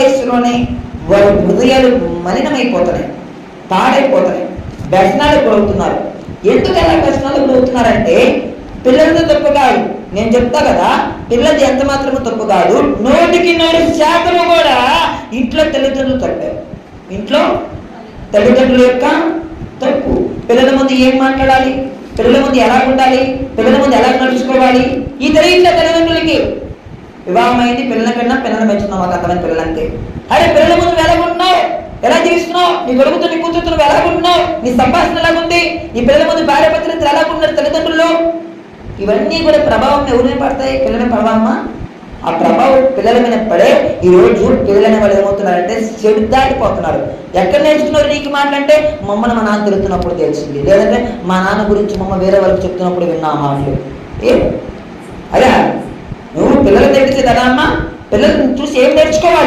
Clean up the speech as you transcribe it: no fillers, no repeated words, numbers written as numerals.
వయసులోనే వారి హృదయాలు మలినమైపోతున్నాయి, పాడైపోతున్నాయి, వ్యసనాలకు గురవుతున్నారు. ఎందుకు ఎలా వ్యసనాలకు గురవుతున్నారంటే పిల్లలతో తప్పు కాదు, నేను చెప్తా కదా, పిల్లలది ఎంత మాత్రము తప్పు కాదు, 100% కూడా ఇంట్లో తల్లిదండ్రులు తప్పారు. ఇంట్లో తల్లిదండ్రుల యొక్క తప్పు. పిల్లల ముందు ఏం మాట్లాడాలి, పిల్లల ముందు ఎలా ఉండాలి, పిల్లల ముందు ఎలా నడుచుకోవాలి, ఈ తెలియట్లే తల్లిదండ్రులకి. వివాహం అయింది, పిల్లల కన్నా పిల్లలు పెంచుతున్నావు, మాకు అర్థమైన పిల్లలంతే. అరే పిల్లల ముందు ఎలా ఉంటున్నావు, ఎలా జీవిస్తున్నావు, నీ కొడుకుతో నీ కూతురుతో ఎలా ఉంటున్నావు, నీ సంభాషణ ఎలాగుంది, నీ పిల్లల ముందు భార్య భర్తలు ఎలా ఉన్నారు తల్లిదండ్రులు, ఇవన్నీ కూడా ప్రభావం ఎవరి మీద పడతాయి? పిల్లల ప్రభావమా? ఆ ప్రభావం పిల్లల మీద పడే ఈరోజు పిల్లలనే వాళ్ళు ఏమవుతున్నారంటే చెడు దాటిపోతున్నారు. ఎక్కడ నేర్చుకున్నారు నీకు మాటలంటే మమ్మల్ని మా నాన్న తిరుగుతున్నప్పుడు తెలిసింది, లేదంటే మా నాన్న గురించి మమ్మ వేరే వాళ్ళకి చెప్తున్నప్పుడు విన్నా మాటలు. అదే నువ్వు పిల్లలు తెగితే కదా అమ్మా, పిల్లల్ని చూసి ఏం నేర్చుకోవాలి?